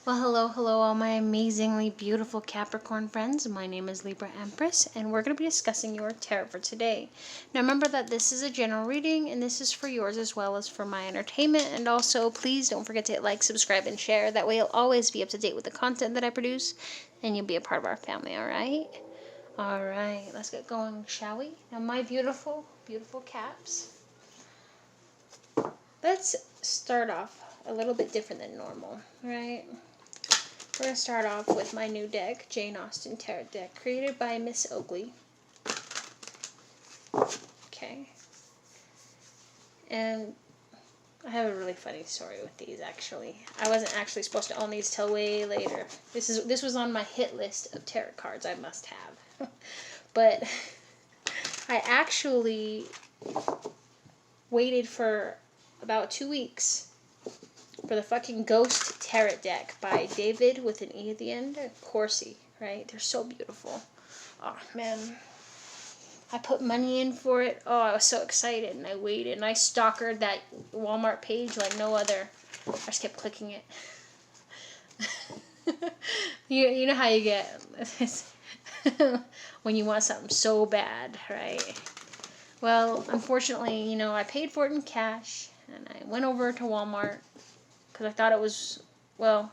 Well, hello, all my amazingly beautiful Capricorn friends. My name is Libra Empress, and we're going to be discussing your tarot for today. Now, remember that this is a general reading, and this is for yours as well as for my entertainment. And also, please don't forget to hit like, subscribe, and share. That way, you'll always be up to date with the content that I produce, and you'll be a part of our family, all right? All right, let's get going, shall we? Now, my beautiful, beautiful Caps. Let's start off a little bit different than normal, right? We're going to start off with my new deck, Jane Austen Tarot deck, created by Miss Oakley. Okay. And I have a really funny story with these, actually. I wasn't actually supposed to own these till way later. This was on my hit list of tarot cards I must have. But I actually waited for about 2 weeks for the fucking Ghost Tarot deck by David with an E at the end. Corsi, right? They're so beautiful. Oh, man. I put money in for it. Oh, I was so excited, and I waited, and I stalkered that Walmart page like no other. I just kept clicking it. You know how you get when you want something so bad, right? Well, unfortunately, I paid for it in cash, and I went over to Walmart because I thought it was, well,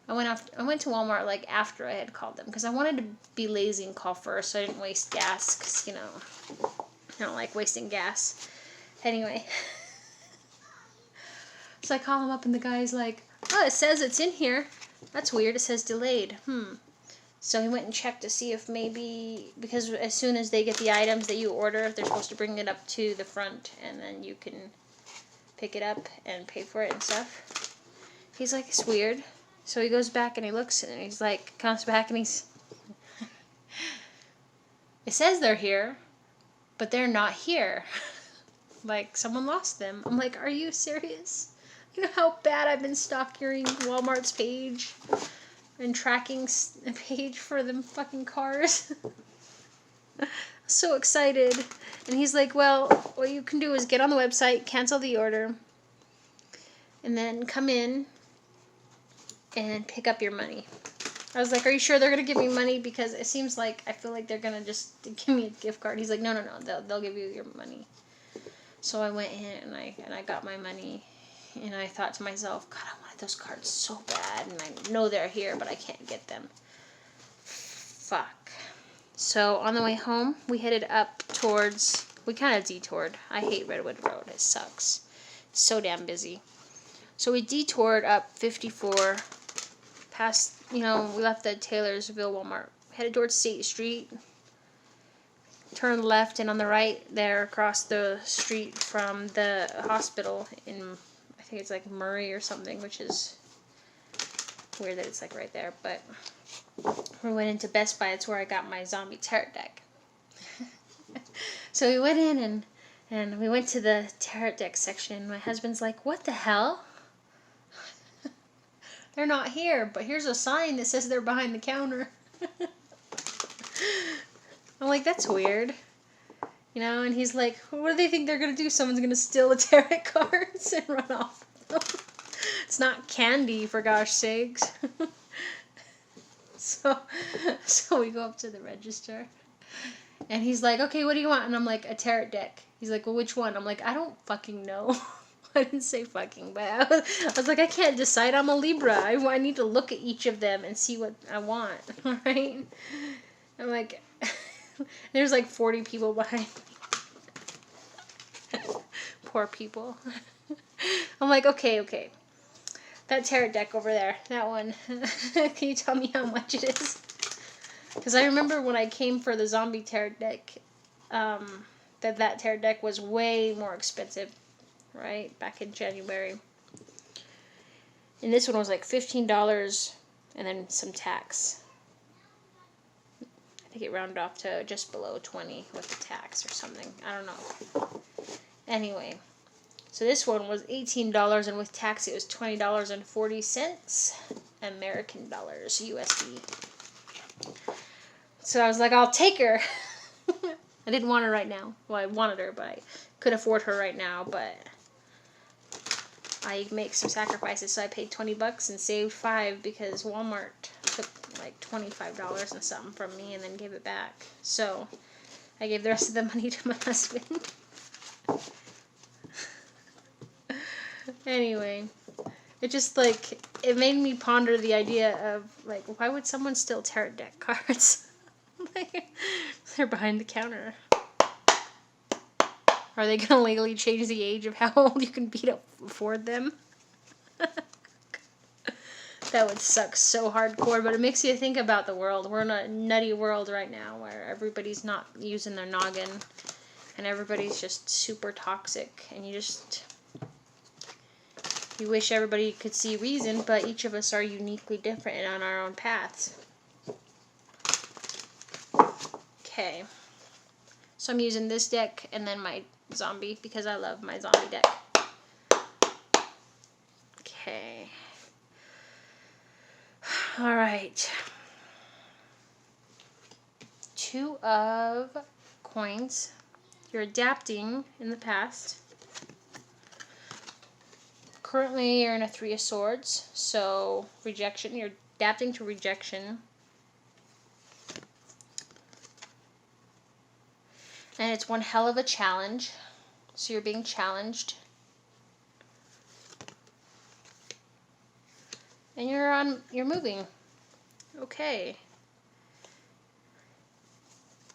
I went to Walmart like after I had called them because I wanted to be lazy and call first so I didn't waste gas because, I don't like wasting gas. Anyway. So I call him up and the guy's like, oh, it says it's in here. That's weird. It says delayed. So he went and checked to see if maybe, because as soon as they get the items that you order, they're supposed to bring it up to the front and then you can pick it up and pay for it and stuff. He's like, it's weird. So he goes back and he looks and he's like, comes back and he's, it says they're here, but they're not here. Like, someone lost them. I'm like, are you serious? You know how bad I've been stalking Walmart's page and tracking a page for them fucking cars? So excited. And he's like, well, what you can do is get on the website, cancel the order, and then come in and pick up your money. I was like, are you sure they're going to give me money? Because it seems like, I feel like they're going to just give me a gift card. He's like, no, they'll give you your money. So I went in and I got my money. And I thought to myself, God, I wanted those cards so bad. And I know they're here, but I can't get them. Fuck. So on the way home, we headed up towards, we kind of detoured. I hate Redwood Road. It sucks. It's so damn busy. So we detoured up 54, past, we left the Taylorsville Walmart, headed towards State Street, turned left, and on the right there, across the street from the hospital in, I think it's like Murray or something, which is weird that it's like right there, but we went into Best Buy. It's where I got my zombie tarot deck. So we went in and we went to the tarot deck section, and my husband's like, what the hell? They're not here, but here's a sign that says they're behind the counter. I'm like, that's weird. And he's like, what do they think they're going to do? Someone's going to steal the tarot cards and run off with them. It's not candy, for gosh sakes. So we go up to the register. And he's like, okay, what do you want? And I'm like, a tarot deck. He's like, well, which one? I'm like, I don't fucking know. I didn't say fucking, but I was like, I can't decide. I'm a Libra. I need to look at each of them and see what I want, right? I'm like, there's like 40 people behind me. Poor people. I'm like, okay. That tarot deck over there, that one. Can you tell me how much it is? Because I remember when I came for the zombie tarot deck, that tarot deck was way more expensive. Right, back in January. And this one was like $15 and then some tax. I think it rounded off to just below 20 with the tax or something. I don't know. Anyway, so this one was $18 and with tax it was $20.40 American dollars, USD. So I was like, I'll take her. I didn't want her right now. Well, I wanted her, but I could afford her right now, but I make some sacrifices. So I paid $20 and saved $5 because Walmart took like $25 and something from me and then gave it back. So I gave the rest of the money to my husband. Anyway, it just like, it made me ponder the idea of like, why would someone still tarot deck cards? Like, they're behind the counter. Are they gonna legally change the age of how old you can be to afford them? That would suck so hardcore, but it makes you think about the world. We're in a nutty world right now where everybody's not using their noggin and everybody's just super toxic, and you wish everybody could see reason, but each of us are uniquely different and on our own paths. Okay. So I'm using this deck and then my zombie because I love my zombie deck. Okay. All right. 2 of coins. You're adapting in the past. Currently, you're in a 3 of swords, so rejection. You're adapting to rejection. And it's one hell of a challenge. So you're being challenged. And you're moving. Okay.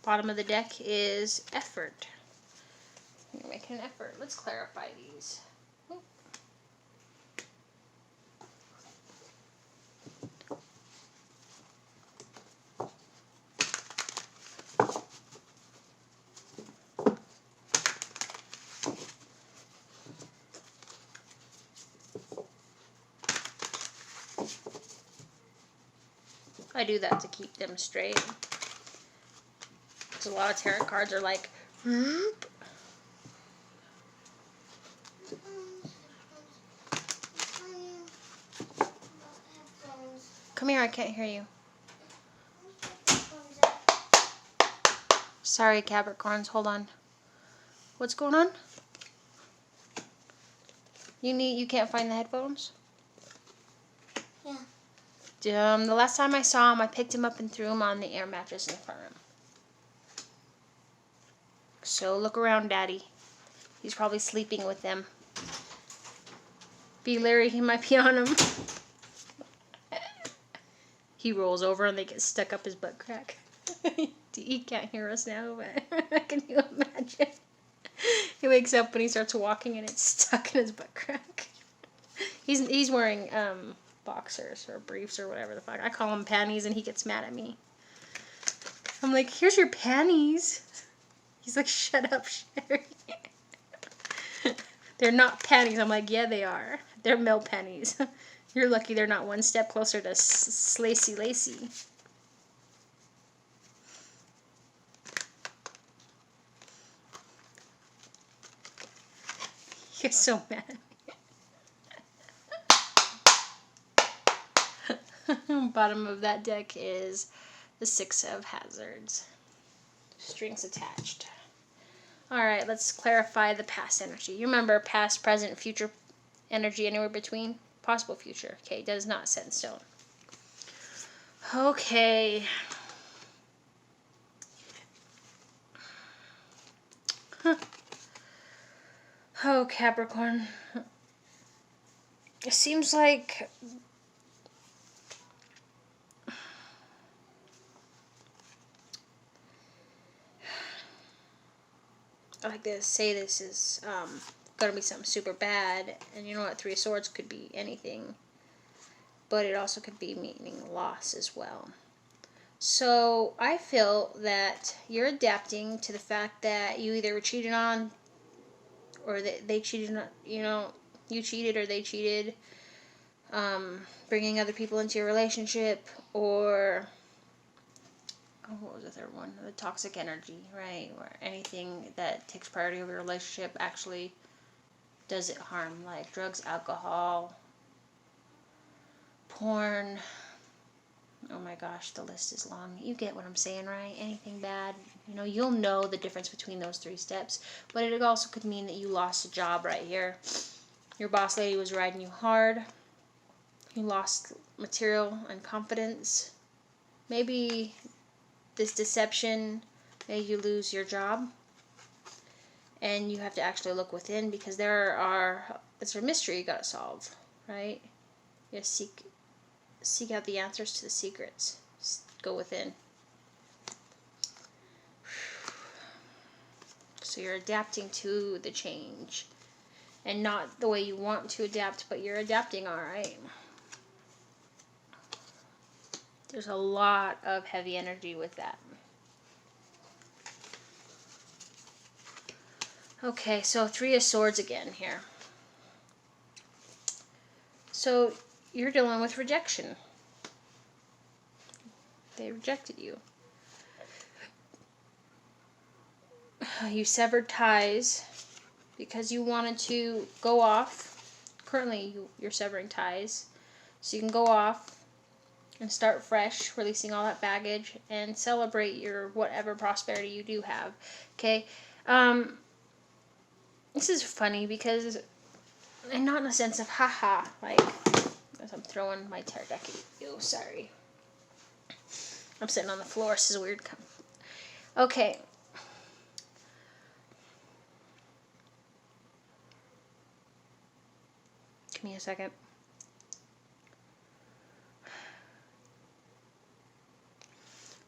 Bottom of the deck is effort. You're making an effort. Let's clarify these. I do that to keep them straight. Because a lot of tarot cards are like, whoop. Come here, I can't hear you. Sorry, Capricorns, hold on. What's going on? You can't find the headphones? Yeah. The last time I saw him, I picked him up and threw him on the air mattress in the front room. So look around, Daddy. He's probably sleeping with them. Be Larry, he might be on him. He rolls over and they get stuck up his butt crack. He can't hear us now, but can you imagine? He wakes up when he starts walking and it's stuck in his butt crack. He's wearing boxers or briefs or whatever the fuck. I call him panties and he gets mad at me. I'm like, here's your panties. He's like, shut up, Sherry. They're not panties. I'm like, yeah, they are. They're male panties. You're lucky they're not one step closer to Slacy Lacy. You're so mad at me. Bottom of that deck is the 6 of hazards. Strings attached. Alright, let's clarify the past energy. You remember past, present, future energy, anywhere between? Possible future. Okay, does not set in stone. Okay. Huh. Oh, Capricorn. It seems like I like to say this is going to be something super bad. And you know what? 3 of Swords could be anything. But it also could be meaning loss as well. So I feel that you're adapting to the fact that you either were cheated on or they cheated on, you cheated or they cheated. Bringing other people into your relationship, or what was the third one? The toxic energy, right? Or anything that takes priority over your relationship actually does it harm, like drugs, alcohol, porn. Oh my gosh, the list is long. You get what I'm saying, right? Anything bad, you'll know the difference between those 3 steps. But it also could mean that you lost a job right here. Your boss lady was riding you hard. You lost material and confidence. Maybe this deception made you lose your job. And you have to actually look within, because it's a mystery you gotta solve, right? You gotta seek out the answers to the secrets. Just go within. So you're adapting to the change. And not the way you want to adapt, but you're adapting, alright? There's a lot of heavy energy with that. Okay, so 3 of Swords again here. So you're dealing with rejection. They rejected you. You severed ties because you wanted to go off. Currently, you're severing ties. So you can go off and start fresh, releasing all that baggage, and celebrate your whatever prosperity you do have. Okay? This is funny because, and not in a sense of haha, like, as I'm throwing my tarot deck at you. Sorry. I'm sitting on the floor. This is weird. Okay. Give me a second.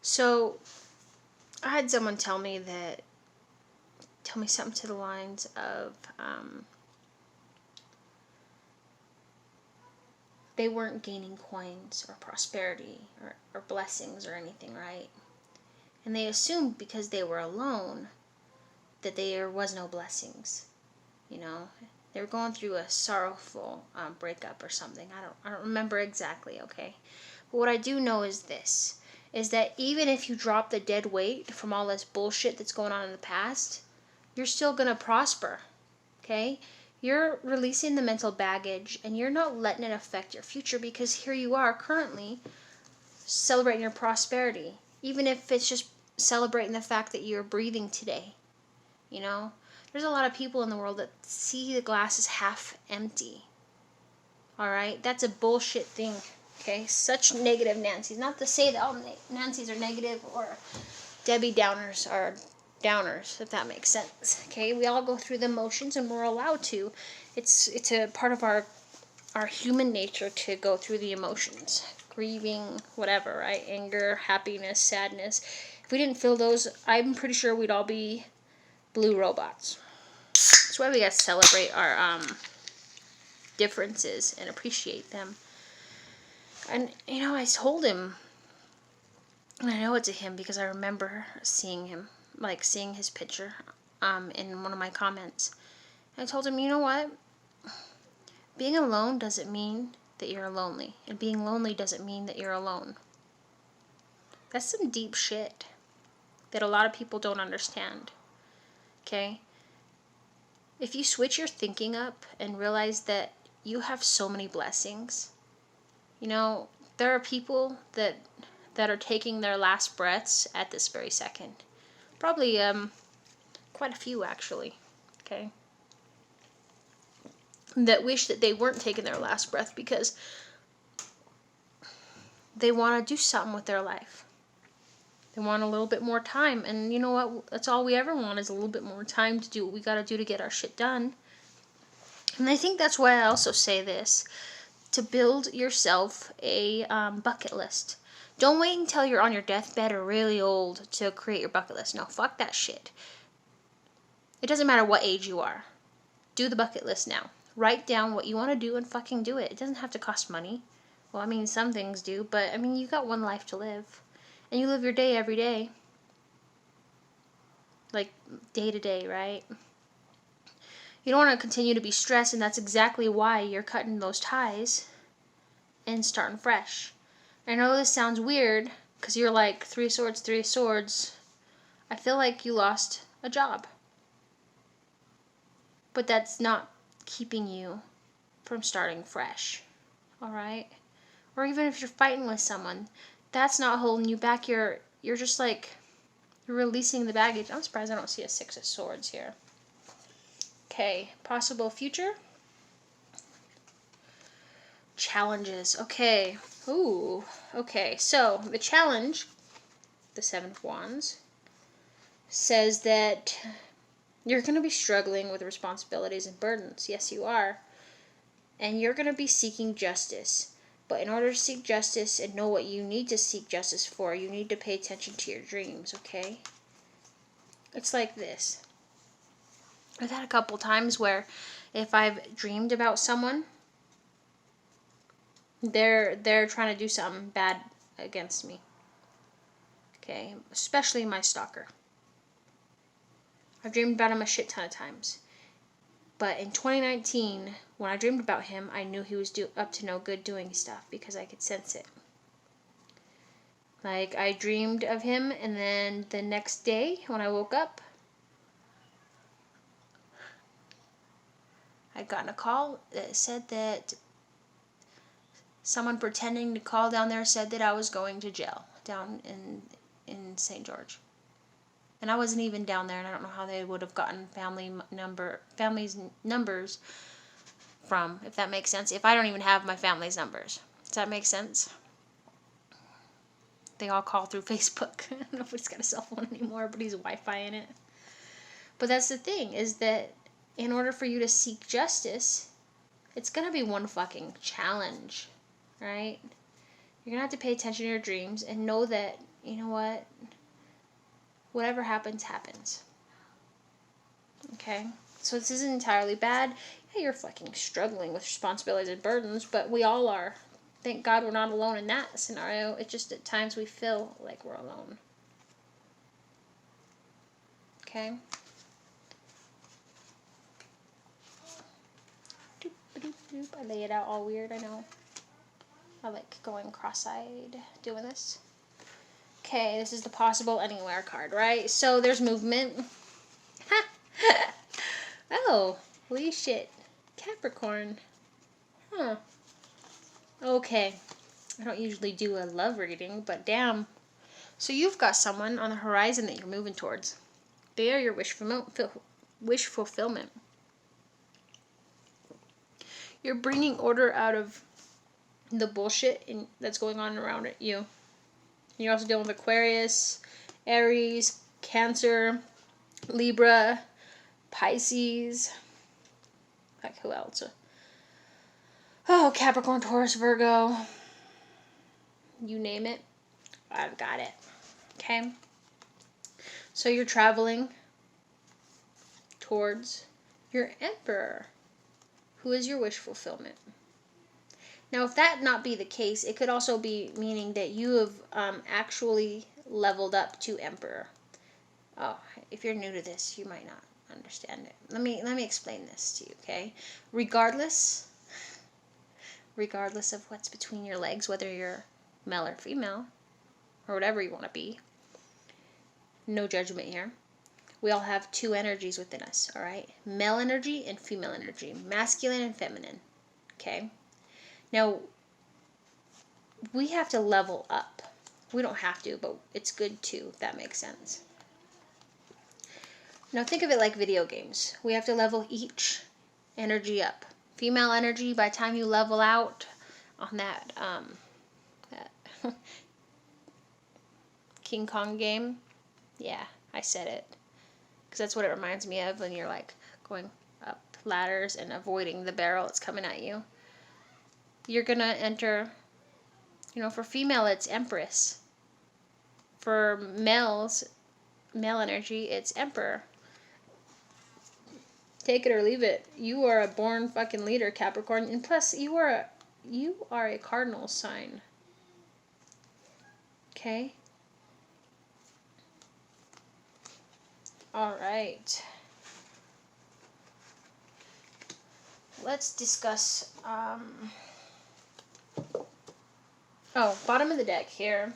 So, I had someone tell me something to the lines of, they weren't gaining coins or prosperity or blessings or anything, right? And they assumed because they were alone that there was no blessings, you know? They were going through a sorrowful breakup or something. I don't remember exactly, okay? But what I do know is this, is that even if you drop the dead weight from all this bullshit that's going on in the past, you're still going to prosper, okay? You're releasing the mental baggage, and you're not letting it affect your future, because here you are currently celebrating your prosperity, even if it's just celebrating the fact that you're breathing today, you know? There's a lot of people in the world that see the glass as half empty, all right? That's a bullshit thing, okay? Such negative Nancys. Not to say that all Nancys are negative or Debbie Downers are downers, if that makes sense, okay? We all go through the emotions, and we're allowed to. It's a part of our human nature to go through the emotions. Grieving, whatever, right? Anger, happiness, sadness. If we didn't feel those, I'm pretty sure we'd all be blue robots. That's why we gotta celebrate our differences and appreciate them. And, you know, I told him, and I know it's a him because I remember seeing him, like seeing his picture in one of my comments. And I told him, you know what? Being alone doesn't mean that you're lonely. And being lonely doesn't mean that you're alone. That's some deep shit that a lot of people don't understand. Okay? If you switch your thinking up and realize that you have so many blessings, you know, there are people that are taking their last breaths at this very second. Probably quite a few, actually. Okay? That wish that they weren't taking their last breath because they want to do something with their life. They want a little bit more time. And you know what? That's all we ever want, is a little bit more time to do what we got to do to get our shit done. And I think that's why I also say this. To build yourself a bucket list. Don't wait until you're on your deathbed or really old to create your bucket list. No, fuck that shit. It doesn't matter what age you are. Do the bucket list now. Write down what you want to do and fucking do it. It doesn't have to cost money. Well, I mean, some things do, but I mean, you got one life to live. And you live your day every day. Like, day to day, right? You don't want to continue to be stressed, and that's exactly why you're cutting those ties and starting fresh. I know this sounds weird, because you're like, 3 swords, 3 swords. I feel like you lost a job. But that's not keeping you from starting fresh. Alright? Or even if you're fighting with someone, that's not holding you back. You're just like, you're releasing the baggage. I'm surprised I don't see a 6 of swords here. Okay, possible future. challenges. Okay. Ooh. Okay. So the challenge, the Seven of Wands, says that you're going to be struggling with responsibilities and burdens. Yes, you are. And you're going to be seeking justice. But in order to seek justice and know what you need to seek justice for, you need to pay attention to your dreams, okay? It's like this. I've had a couple times where if I've dreamed about someone, they're trying to do something bad against me. Okay? Especially my stalker. I've dreamed about him a shit ton of times. But in 2019, when I dreamed about him, I knew he was up to no good doing stuff because I could sense it. Like, I dreamed of him, and then the next day, when I woke up, I'd gotten a call that said that someone pretending to call down there said that I was going to jail down in St. George. And I wasn't even down there, and I don't know how they would have gotten families' numbers from, if that makes sense. If I don't even have my family's numbers. Does that make sense? They all call through Facebook. Nobody's got a cell phone anymore, but he's Wi-Fi in it. But that's the thing, is that in order for you to seek justice, it's going to be one fucking challenge, right? You're going to have to pay attention to your dreams and know that, you know what? Whatever happens, happens. Okay? So this isn't entirely bad. Yeah, you're fucking struggling with responsibilities and burdens, but we all are. Thank God we're not alone in that scenario. It's just at times we feel like we're alone. Okay? I lay it out all weird, I know. I like going cross-eyed doing this. Okay, this is the possible anywhere card, right? So there's movement. Oh, holy shit. Capricorn. Huh. Okay. I don't usually do a love reading, but damn. So you've got someone on the horizon that you're moving towards. They are your wish fulfillment. You're bringing order out of the bullshit that's going on around you. You're also dealing with Aquarius, Aries, Cancer, Libra, Pisces. Like, who else? Oh, Capricorn, Taurus, Virgo. You name it, I've got it. Okay? So you're traveling towards your Emperor, who is your wish fulfillment. Now, if that not be the case, it could also be meaning that you have actually leveled up to Emperor. Oh, if you're new to this, you might not understand it. Let me explain this to you, okay? Regardless of what's between your legs, whether you're male or female, or whatever you want to be, no judgment here. We all have two energies within us, all right? Male energy and female energy, masculine and feminine, okay? Now, we have to level up. We don't have to, but it's good to, if that makes sense. Now, think of it like video games. We have to level each energy up. Female energy, by the time you level out on that King Kong game, yeah, I said it. Because that's what it reminds me of when you're like going up ladders and avoiding the barrel that's coming at you. You're going to enter, for female, it's Empress. For male energy, it's Emperor. Take it or leave it. You are a born fucking leader, Capricorn. And plus, you are a cardinal sign. Okay? Alright. Let's discuss, bottom of the deck here.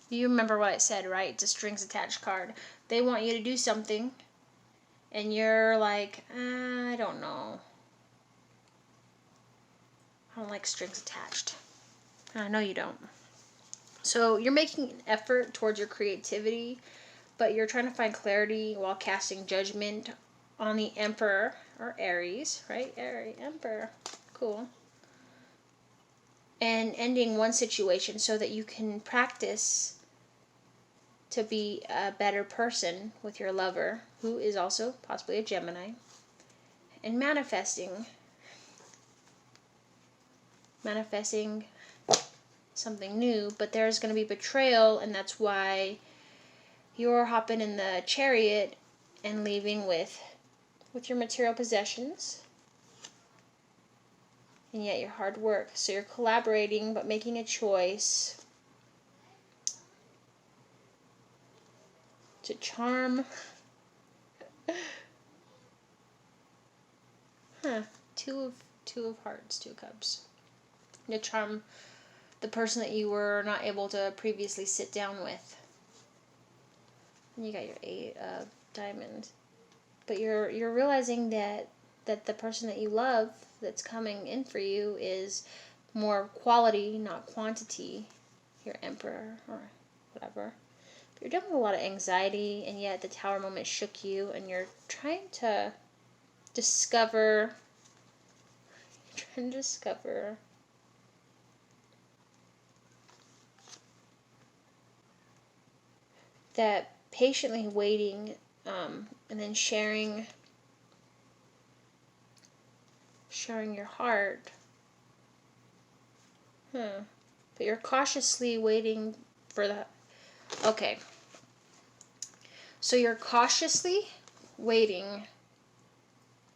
You remember what I said, right? It's a strings attached card. They want you to do something, and you're like, I don't know. I don't like strings attached. And I know you don't. So you're making an effort towards your creativity, but you're trying to find clarity while casting judgment on the Emperor, or Aries, right? Emperor. Cool. and ending one situation so that you can practice to be a better person with your lover, who is also possibly a Gemini, and manifesting something new. But there's going to be betrayal, and that's why you're hopping in the chariot and leaving with your material possessions, and yet your hard work. So you're collaborating but making a choice to charm. Two of hearts, 2 cups. To charm the person that you were not able to previously sit down with. And you got your 8 of diamonds. But you're realizing that the person that you love that's coming in for you is more quality, not quantity. Your Emperor or whatever. But you're dealing with a lot of anxiety, and yet the Tower moment shook you, and you're trying to discover that patiently waiting, and then sharing your heart. But you're cautiously waiting for the... Okay. So you're cautiously waiting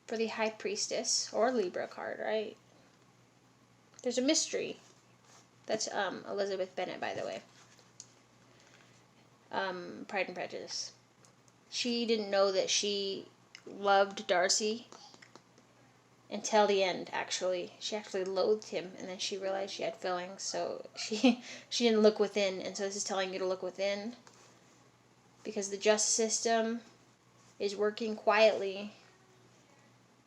for the High Priestess or Libra card, right? There's a mystery. That's Elizabeth Bennet, by the way. Pride and Prejudice. She didn't know that she loved Darcy until the end, actually. She actually loathed him, and then she realized she had feelings, so she didn't look within, and so this is telling you to look within, because the justice system is working quietly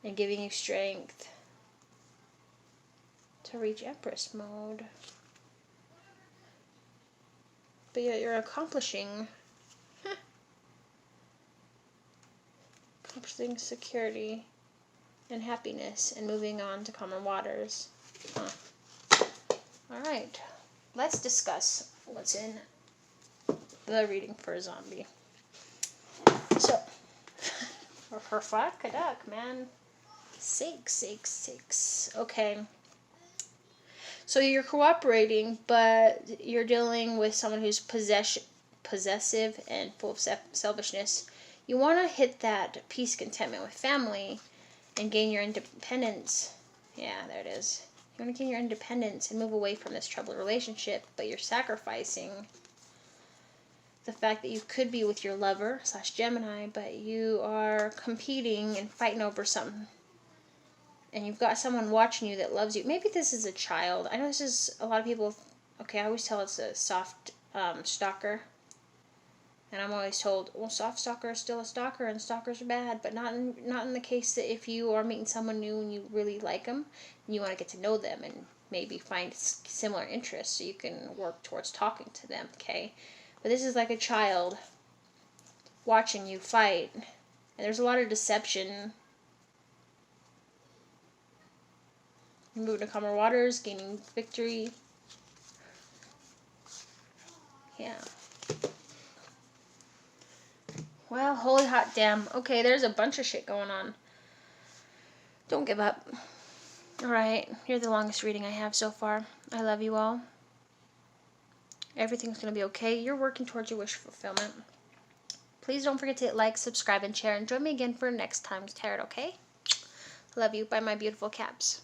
and giving you strength to reach Empress mode. But yet you're accomplishing security and happiness and moving on to calmer waters. Alright, let's discuss what's in the reading for a zombie. So, for fuck a duck, man. 6. Okay. So you're cooperating, but you're dealing with someone who's possessive and full of selfishness. You want to hit that peace, contentment with family and gain your independence. Yeah, there it is. You want to gain your independence and move away from this troubled relationship, but you're sacrificing the fact that you could be with your lover / Gemini, but you are competing and fighting over something. And you've got someone watching you that loves you. Maybe this is a child. I know this is a lot of people. Okay, I always tell it's a soft stalker. And I'm always told, well, soft stalker is still a stalker, and stalkers are bad. But not in the case that if you are meeting someone new and you really like them, and you want to get to know them and maybe find similar interests, so you can work towards talking to them. Okay, but this is like a child watching you fight, and there's a lot of deception. Moving to calmer waters, gaining victory. Yeah. Well, holy hot damn. Okay, there's a bunch of shit going on. Don't give up. Alright, you're the longest reading I have so far. I love you all. Everything's going to be okay. You're working towards your wish fulfillment. Please don't forget to hit like, subscribe, and share. And join me again for next time's tarot, okay? Love you. Bye, my beautiful caps.